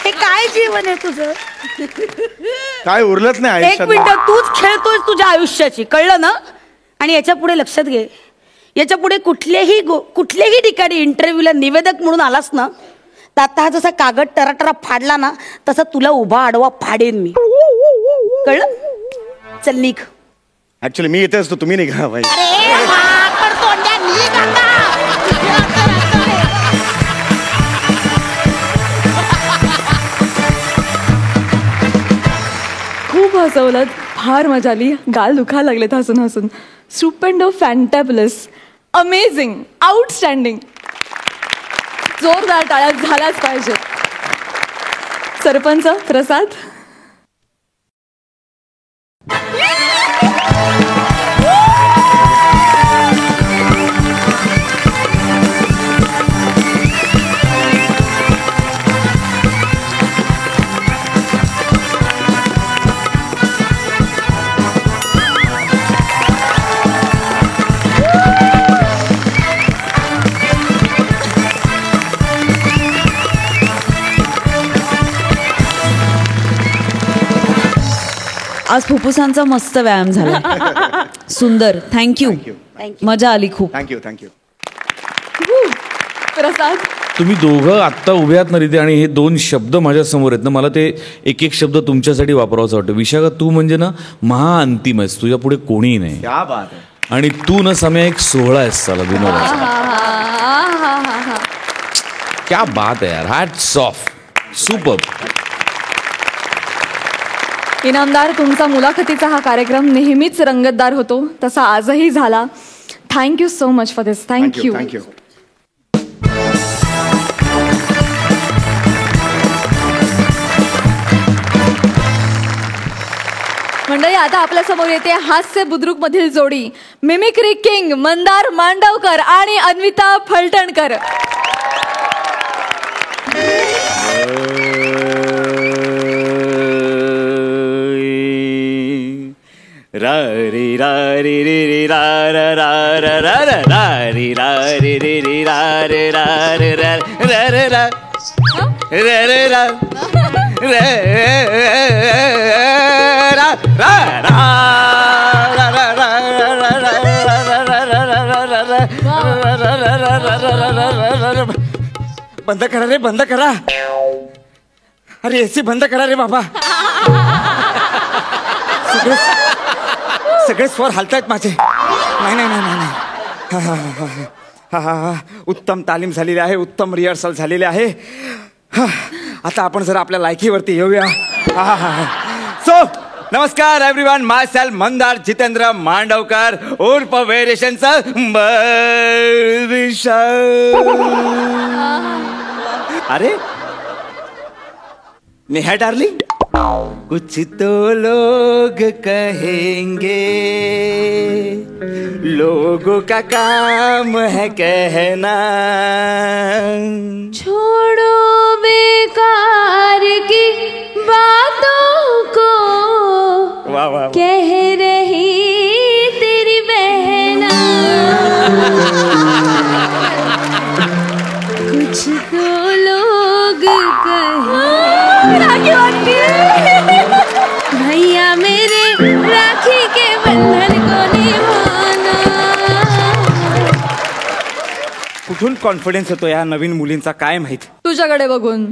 हे काय जीवन आहे तुझं? काय उरलंच नाही एक आयुष्यात. मिनिट, तूच खेळतोय तुझ्या आयुष्याची, कळलं ना? आणि याच्या पुढे लक्षात घे, याच्या पुढे कुठल्याही ठिकाणी इंटरव्ह्यूला निवेदक म्हणून आलास ना, तर आता हा जसा कागद टराटरा फाडला ना, तसा तुला उभा आडवा फाडेन मी. कळलं? चल निघ. ऍक्च्युली मी इथे असतो, तुम्ही निघा भाई. खूप हसवलं, फार मजा आली, गाल दुखायला लागलेत हसून हसून. स्टुपेंडो, फॅन्टॅबुलस, अमेझिंग, आउटस्टँडिंग. जोरदार टाळ्या झाल्याच पाहिजे. सरपंच प्रसाद. आज फुफ्फुसांचा मस्त व्यायाम झाला. सुंदर. थँक्यू. मजा आली खूप. थँक्यू. प्रसाद, तुम्ही दोघं आत्ता उभे आहात ना रिते, आणि हे दोन शब्द माझ्या समोर आहेत ना, मला ते एक एक शब्द तुमच्यासाठी वापरावंसं वाटतं. विशाखा, तू म्हणजे ना महाअंतिम आहेस, तुझ्या पुढे कोणीही नाही. क्या बात आहे. आणि तू ना समय एक सोहळा आहेस साला विनोदाचा. क्या बात आहे यार. Hats off. सुपर्ब. इनामदार, तुमचा मुलाखतीचा हा कार्यक्रम नेहमीच रंगतदार होतो, तसा आजही झाला. Thank you so much for this. Thank you. मंडळी, आता आपल्या समोर येते हास्य बुद्रुक मधील जोडी, मिमिक्री किंग मंदार मांडवकर आणि अन्विता फलटणकर. रा रे रा रे रे रे रा रा रा रा रा रा रा रे रा रे रे रे रा रे रा रे रा रा रे रा रे रे रा रे रा रा रा. बंद करा रे, बंद करा. अरे एसी बंद करा रे बाबा. सगळे स्वर हलतायत माझे. नाही. हा हा हा, उत्तम तालीम झालेली आहे, उत्तम रिहर्सल झालेली आहे. हा, आता आपण जर आपल्या लायकीवरती येऊया. हा हा हा. सो नमस्कार एव्हरीवन, माय सेल्फ मंदार जितेंद्र मांडवकर उर्फ व्हेरिएशनचा अरे नेहा डार्लिंग, कुछ तो लोग कहेंगे, लोगों का काम है कहना. छोड़ो बेकार की बातों को, वाह वाह. कह रही तेरी बहना. कुछ तो लोग भैया मेरे राखी के बंधन को निभाना. कुठून कॉन्फिडन्स येतो या नवीन मुलींचा काय माहित. तुझ्याकडे बघून.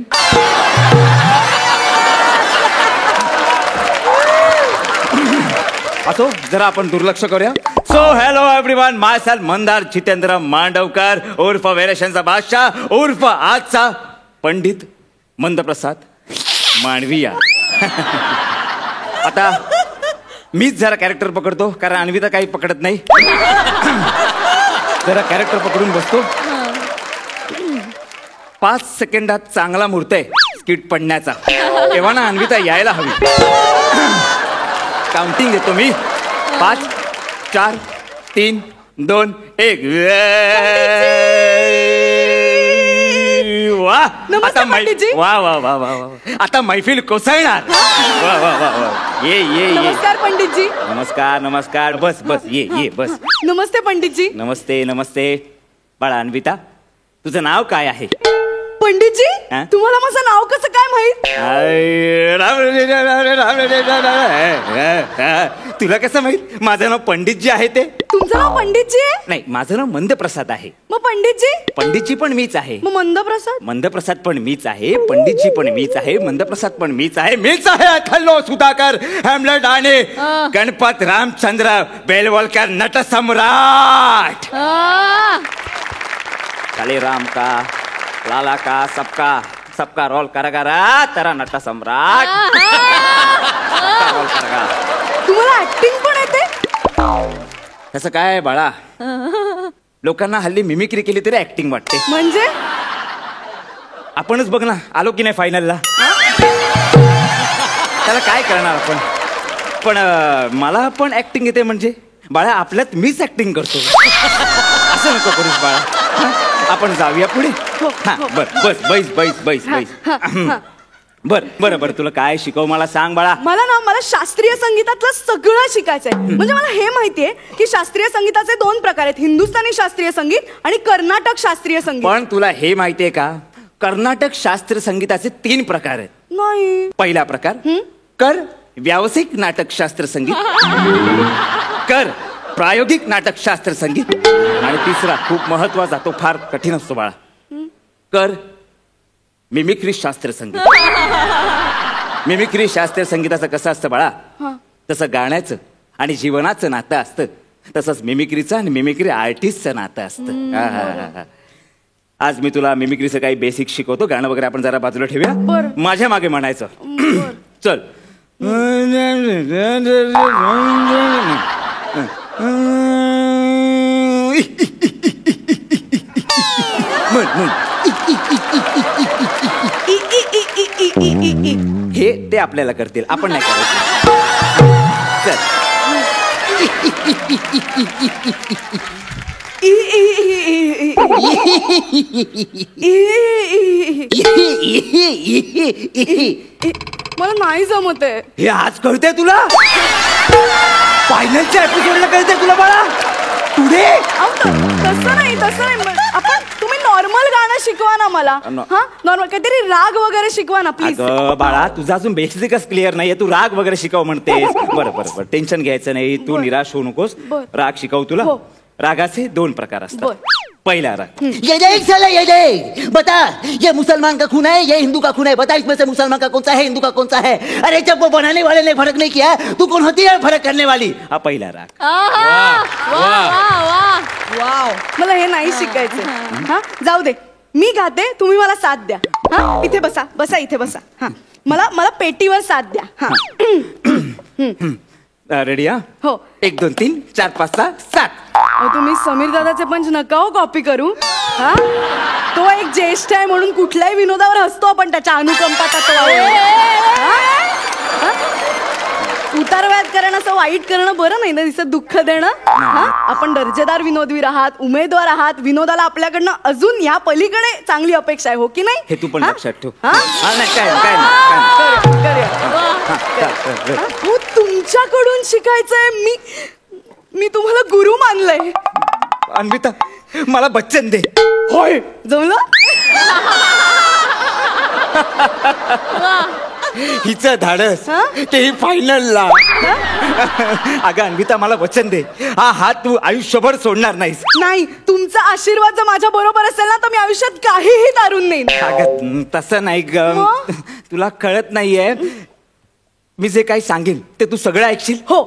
असो, जरा आपण दुर्लक्ष करूया. सो हॅलो एव्हरीवन, माय सेल्फ मंदार जितेंद्र मांडवकर उर्फ व्हेरिएशनचा बादशाह उर्फ आजचा पंडित मंदप्रसाद मांडविया. आता मीच जरा कॅरेक्टर पकडतो, कारण अन्विता काही पकडत नाही. जरा कॅरेक्टर पकडून बसतो. 5 सेकंदात चांगला मुहूर्त आहे स्किट पडण्याचा, तेव्हा ना अन्विता यायला हवी. काउंटिंग देतो मी. 5 4 3 2 1. वा, आता वा वा वा वा वा, आता मैफिल कोसळणार. वा वा वा वा. ये ये ये. नमस्कार पंडितजी. नमस्कार नमस्कार. बस बस, ये ये बस. नमस्ते पंडितजी. नमस्ते नमस्ते. बाळा अन्विता, तुझं नाव काय आहे? पंडितजी, हा? तुम्हाला माझं नाव कसं काय माहित? तुला कसं माहित माझं नाव पंडितजी आहे ते? तुमचं नाव पंडितजी आहे? नाही, माझं नाव मंदप्रसाद आहे. मग पंडितजी? पंडितजी पण मीच आहे. मग मंदप्रसाद? मंदप्रसाद पण मीच आहे, पंडितजी पण मीच आहे, मंदप्रसाद पण मीच आहे. मीच आहे खल्लो सुधाकर, हॅमलेट आणि गणपत रामचंद्र बेलवलकर नटसम्राट. काले राम का लाला का सबका रोल करा तेरा नट सम्राट. रोल करा. तुम्हाला ऍक्टिंग पण येते? तसं काय बाळा, लोकांना हल्ली मिमिक्री केली तरी ऍक्टिंग वाटते. म्हणजे आपणच बघ ना, आलो की नाही फायनलला. त्याला काय करणार आपण. पण मला पण ऍक्टिंग येते म्हणजे बाळा, आपल्यात मीच ऍक्टिंग करतो. असं नको करूस बाळा. आपण जाऊया पुढे. हा, बर बस बैस बैस बैस बैस. बर बरं बरं, तुला काय शिकव मला सांग बाळा. मला शास्त्रीय संगीतातलं सगळं शिकायचंय. म्हणजे मला हे माहितीये की शास्त्रीय संगीताचे 2 प्रकार आहेत, हिंदुस्थानी शास्त्रीय संगीत आणि कर्नाटक शास्त्रीय संगीत. पण तुला हे माहितीये का, कर्नाटक शास्त्रीय संगीताचे 3 प्रकार आहेत. नाही. पहिला प्रकार कर व्यावसायिक नाटकशास्त्र संगीत, कर प्रायोगिक नाटकशास्त्र संगीत, आणि तिसरा खूप महत्वाचा, तो फार कठीण असतो बाळा, कर मिमिक्री शास्त्र संगीत. मिमिक्री शास्त्रीय संगीताचं कसं असतं बाळा, तसं गाण्याचं आणि जीवनाचं नातं असतं, तसंच मिमिक्रीचं आणि मिमिक्री आर्टिस्टचं नातं असतं. आज मी तुला मिमिक्रीचं काही बेसिक शिकवतो. गाणं वगैरे आपण जरा बाजूला ठेवूया. माझ्या मागे म्हणायचं. चल. हे ते आपल्याला करतील, आपण नाही करायचं. मला नाही जमत आहे हे. आज कळतंय तुला? फायनलच्या एपिसोडला कळतंय तुला बाळा? पुढे तसं नाही आपण, तुम्ही नॉर्मल गाणं शिकवा ना मला. हा, नॉर्मल काहीतरी राग वगैरे शिकवा ना प्लीज. बाळा, तुझा अजून बेसिकच क्लिअर नाहीये, तू राग वगैरे शिकव म्हणतेस. बरं बरं बरं, टेन्शन घ्यायचं नाही, तू निराश होऊ नकोस. राग शिकव तुला. रागाचे 2 प्रकार असतात. पहला राग, ये देख साला ये देख, बता ये मुसलमान का खून है ये हिंदू का खून है, बता इसमें से मुसलमान का कौन सा है हिंदू का कौन सा है. अरे जब वो बनाने वाले ने फर्क नहीं किया, तू कौन होती है फर्क करने वाली. हा पहिला राग. वाह वाह वाह. वाव, मला हे नाही शिकायचं. हा, जाऊ दे, मी गाते, तुम्ही मला साथ द्या. हा, इथे बसा, बसा इथे बसा. हा, मला पेटीवर साथ द्या. हा. रेडी? हा, हो. 1 2 3 4 5 6 7. तुम्ही समीर दादाचे पंच नका हो कॉपी करू. हा, तो एक ज्येष्ठ आहे म्हणून कुठल्याही विनोदावर हसतो आपण त्याच्या अनुकंपा तत्वावर. उतारवयात करणं असं वाईट करणं बरं नाही ना, दिसत दुःख देणं. हा, आपण दर्जेदार विनोदवीर आहात, उमेदवार आहात, विनोदाला आपल्याकडनं अजून या पलीकडे चांगली अपेक्षा आहे, हो की नाही? हे तू पण लक्षात ठेव. हा? नाही काय नाही. हो, तुमच्याकडून शिकायचंय. मी तुम्हाला गुरु मानलंय. अन्विता, मला बच्चन दे. होय, जमलं. हिचं धाडस तेही फायनलला. अगं अन्विता, मला वचन दे, हा हात तू आयुष्यभर सोडणार नाहीस. नाही, तुमचा आशीर्वाद जर माझ्या बरोबर असेल ना तर मी आयुष्यात काहीही तारून नेईन. अगं तसं नाही ग, तुला कळत नाहीये. मी जे काही सांगेन ते तू सगळं ऐकशील. हो.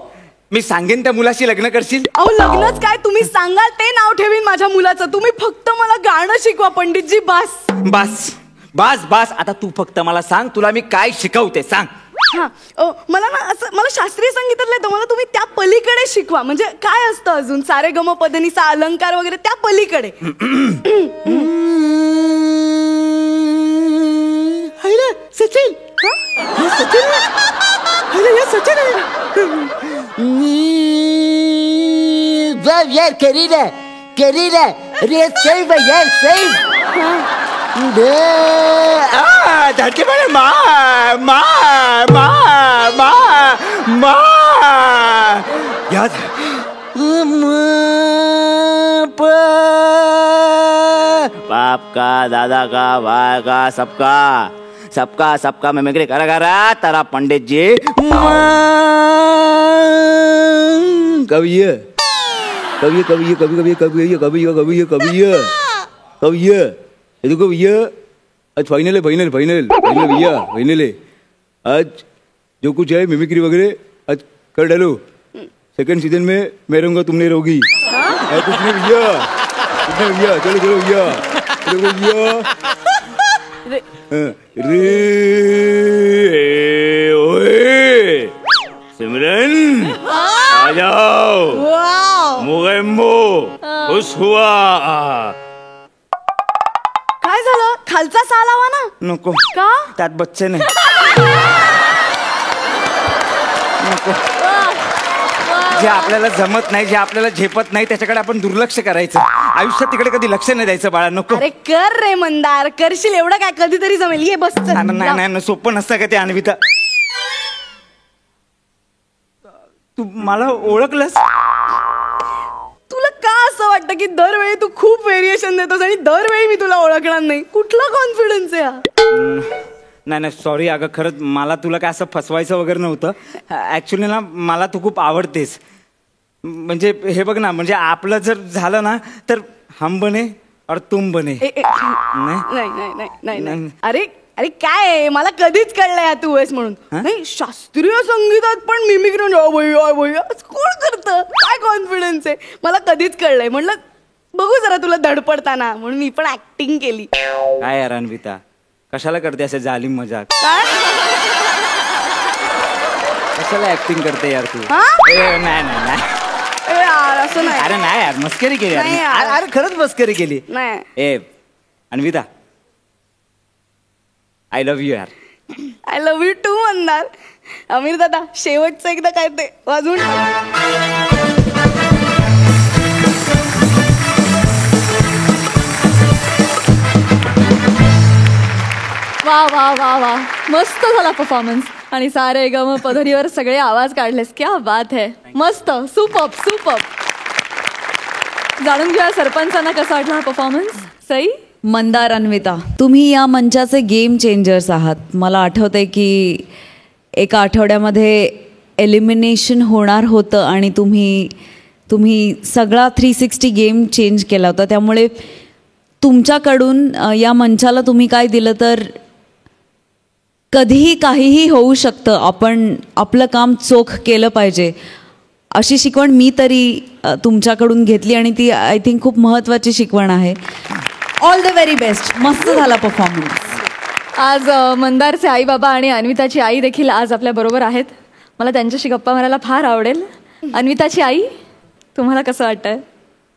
मी सांगेन त्या मुलाशी लग्न करशील. अहो, लग्नच काय, तुम्ही सांगाल ते नाव ठेवीन माझ्या मुलाचं. तुम्ही फक्त मला गाणं शिकवा पंडितजी, बास. बास बास बास. आता तू फक्त मला सांग, तुला मी काय शिकवते सांग. हा, मला ना असं, मला शास्त्रीय संगीतातलं येतं, मला तुम्ही त्या पलीकडे शिकवा. म्हणजे काय असतं अजून, सारे गम पदनीचा अलंकार वगैरे त्या पलीकडे. सचिन, सचिन यार, करीना रे, सैव यार, सैव. धडके पडे. मा मा मा मा मा याद. बाप का, दादा का, भाई का, सबका सबका सबका मिमिक्री करा करा तारा पंडित जी. कवि कवि कवि कवि कवि कवि कवि कवि कवि कवि देखो भैया, आज फाइनल है, फाइनल फाइनल फाइनल भैया, फाइनल है. आज जो कुछ है मिमिक्री वगैरह आज कर डालो. सेकंड सीजन में मैं रहूंगा, तुम नहीं रहोगी. कुछ नहीं भैया, कुछ नहीं भैया. चलो चलो भैया, चलो भैया. रे ओए सिमरन, आ जाओ. मोगेम्बो खुश हुआ. काय झालं, खालचा साल हवा ना. नको, का? त्यात बच्चे नाही. नको. जे आपल्याला जमत नाही, जे आपल्याला झेपत नाही त्याच्याकडे आपण दुर्लक्ष करायचं. आयुष्यात तिकडे कधी लक्ष नाही द्यायचं बाळा. नको. अरे कर रे मंदार, करशील एवढं काय, कधीतरी जमेल. ये बस. नाही नाही, सोपं नसतं का ते अन्विता. तू मला ओळखलंस. तुला का असं वाटतं की दरवेळी तू खूप व्हेरिएशन देतोस आणि दरवेळी मी तुला ओळखणार नाही? कुठला कॉन्फिडन्स आहे हा? नाही नाही, सॉरी अगं, खरंच मला तुला काय असं फसवायचं वगैरे नव्हतं. ऍक्च्युली ना, मला तू खूप आवडतेस. म्हणजे हे बघ ना, म्हणजे आपलं जर झालं ना तर हम बने और तुम बने. नाही नाही नाही नाही. अरे अरे काय आहे, मला कधीच कळलंय तू आहेस म्हणून. नाही, शास्त्रीय संगीतात पण मिमिक्री कोण करतं, काय कॉन्फिडन्स आहे, मला कधीच कळलंय. म्हणलं बघू जरा तुला धडपडताना, म्हणून मी पण ऍक्टिंग केली. काय यार अन्विता, कशाला करते असे जालिम मजाक? कशाला ऍक्टिंग करते यार तू? नाही नाही नाही असं नाही. अरे नाही यार, मस्करी केली. अरे खरंच मस्करी केली. नाही ए अन्विता, आय लव्ह यू यार. आय लव्ह यू टू म्हणणार. अमीर दादा, शेवटचं एकदा काय ते वाजवून. वा वा वा वा, मस्त झाला परफॉर्मन्स. आणि सारे गम पधरीवर सगळे आवाज काढलेस, क्या बात है. मस्त, सुपर्ब सुपर्ब. जाणून घ्या सरपंचांना कसा वाटला हा परफॉर्मन्स. सई. मंदार, अन्विता, तुम्ही या मंचाचे गेम चेंजर्स आहात. मला आठवतंय की एका आठवड्यामध्ये एलिमिनेशन होणार होतं आणि तुम्ही सगळा 360 गेम चेंज केला होता. त्यामुळे तुमच्याकडून या मंचाला तुम्ही काय दिलं तर कधीही काहीही होऊ शकतं. आपण आपलं काम चोख केलं पाहिजे. अशी शिकवण मी तरी तुमच्याकडून घेतली आणि ती आय थिंक खूप महत्त्वाची शिकवण आहे. All the very best. मस्त झाला परफॉर्मन्स. आज मंदारचे आई बाबा आणि अन्विताची आई देखील आज आपल्या बरोबर आहेत. मला त्यांच्याशी गप्पा मारायला फार आवडेल. अन्विताची आई, तुम्हाला कसं वाटतंय?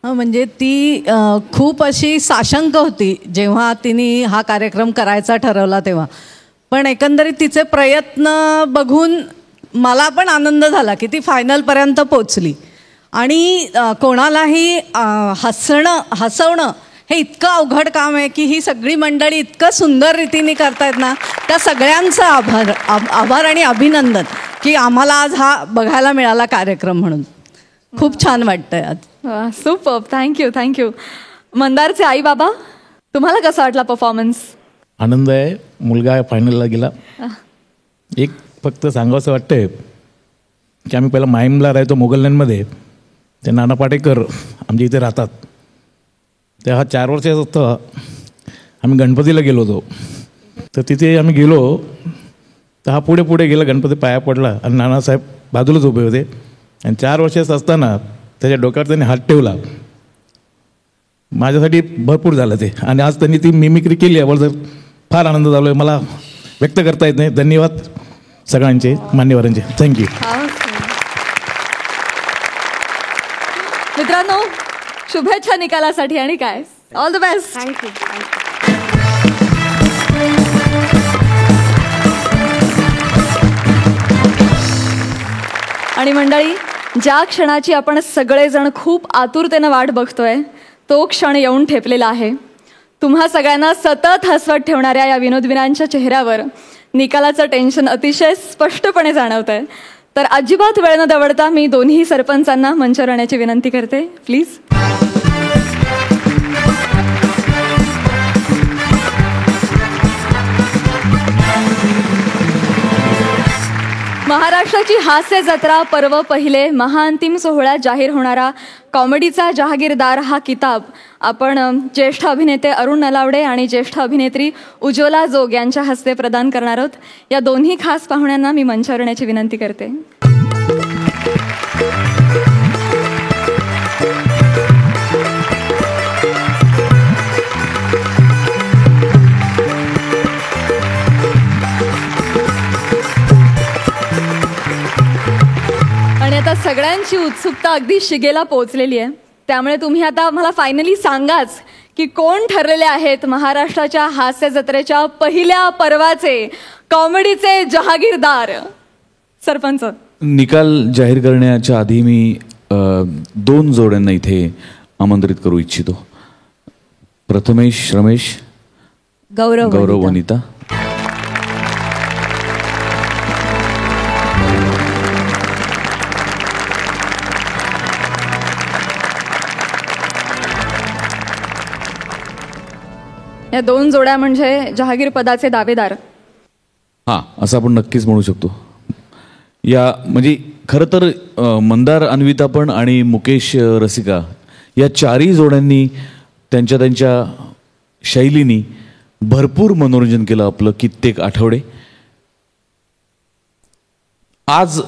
म्हणजे ती खूप अशी साशंक होती जेव्हा तिने हा कार्यक्रम करायचा ठरवला तेव्हा. पण एकंदरीत तिचे प्रयत्न बघून मला पण आनंद झाला की ती फायनलपर्यंत पोचली. आणि कोणालाही हसवणं हे इतकं अवघड काम आहे की ही सगळी मंडळी इतकं सुंदर रीतीने करतायत ना, त्या सगळ्यांचा आभार आणि अभिनंदन की आम्हाला आज हा बघायला मिळाला कार्यक्रम म्हणून. खूप छान वाटतंय आज. सुपर. थँक्यू. मंदारचे आई बाबा, तुम्हाला कसा वाटला परफॉर्मन्स? आनंद आहे. मुलगा फायनलला गेला. एक फक्त सांगावंसं वाटतंय की आम्ही पहिला माहीमला राहायचो मोगलनमध्ये. ते नाना पाटेकर आमच्या इथे राहतात. तेव्हा 4 वर्षाचा होतं. आम्ही गणपतीला गेलो होतो. तर तिथे आम्ही गेलो तर हा पुढे गेला. गणपती पाया पडला आणि नानासाहेब बाजूलाच उभे होते. आणि 4 वर्षाचं असताना त्याच्या डोक्यावर त्यांनी हात ठेवला. माझ्यासाठी भरपूर झालं ते. आणि आज त्यांनी ती मिमिक्री केली. याबद्दल फार आनंद झालो आहे. मला व्यक्त करता येत नाही. धन्यवाद सगळ्यांचे, मान्यवरांचे. थँक्यू. मित्रांनो, शुभेच्छा निकालासाठी. आणि काय, ऑल द बेस्ट. थँक्यू. आणि मंडळी, ज्या क्षणाची आपण सगळेजण खूप आतुरतेनं वाट बघतोय तो क्षण येऊन ठेपलेला आहे. तुम्हा सगळ्यांना सतत हसवत ठेवणाऱ्या या विनोदवीरांच्या चेहऱ्यावर निकालाचं टेन्शन अतिशय स्पष्टपणे जाणवत आहे. तर अजिबात वेळ न दवडता मी दोन्ही सरपंचांना मंचावर येण्याची विनंती करते, प्लीज. महाराष्ट्राची हास्य जत्रा पर्व पहिले महाअंतिम सोहळ्यात जाहीर होणारा कॉमेडीचा जहागीरदार हा किताब आपण ज्येष्ठ अभिनेते अरुण नलावडे आणि ज्येष्ठ अभिनेत्री उज्ज्वला जोग यांच्या हस्ते प्रदान करणार आहोत. या दोन्ही खास पाहुण्यांना मी मंचावर येण्याची विनंती करते. आणि आता सगळ्यांची उत्सुकता अगदी शिगेला पोहोचलेली आहे. त्यामुळे तुम्ही आता मला फायनली सांगाच की कोण ठरलेले आहेत महाराष्ट्राच्या हास्य जत्रेच्या पहिल्या पर्वाचे कॉमेडीचे जहागीरदार. सरपंच. निकाल जाहीर करण्याच्या आधी मी 2 जोड्यांना इथे आमंत्रित करू इच्छितो. प्रथमेश रमेश, गौरव वनिता. या 2 जोड्या म्हणजे जहागीर पदाचे दावेदार. हां, असं आपण नक्कीच म्हणू शकतो. या म्हणजे खरं तर मंदार अन्विता पण आणि मुकेश रसिका या 4ही जोड्यांनी त्यांच्या शैलीनी भरपूर मनोरंजन केलं आपलं कित्येक आठवडे. आज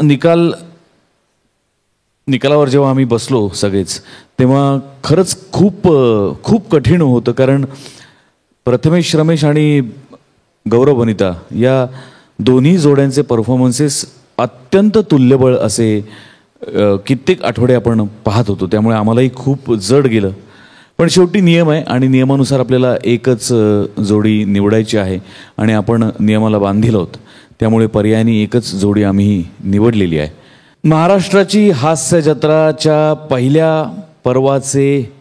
निकालावर जेव्हा आम्ही बसलो सगळेच, तेव्हा खरंच खूप कठीण होतं. कारण प्रथमेश रमेश आणि गौरव वनिता या दोन्ही जोड्यांचे परफॉर्मन्सेस अत्यंत तुल्यबळ असे कित्येक आठवडे आपण पाहत होतो. त्यामुळे आम्हालाही खूप जड गेलं. पण शेवटी नियम आहे आणि नियमानुसार आपल्याला एकच जोडी निवडायची आहे आणि आपण नियमाला बांधील आहोत. त्यामुळे पर्यायाने एकच जोडी आम्ही निवडलेली आहे. महाराष्ट्राची हास्य जत्राच्या पहिल्या पर्वाचे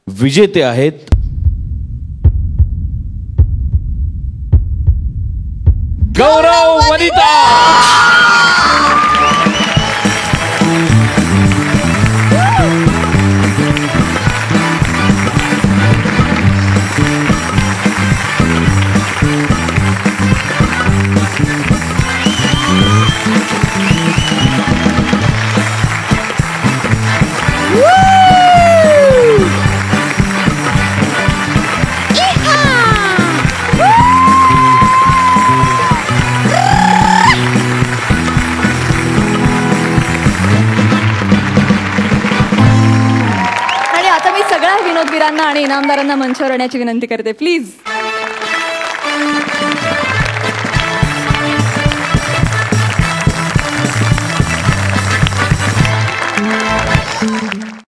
विजेते आहेत गौरव वनिता. मुलांना आणि इनामदारांना मंचावर येण्याची विनंती करते प्लीज.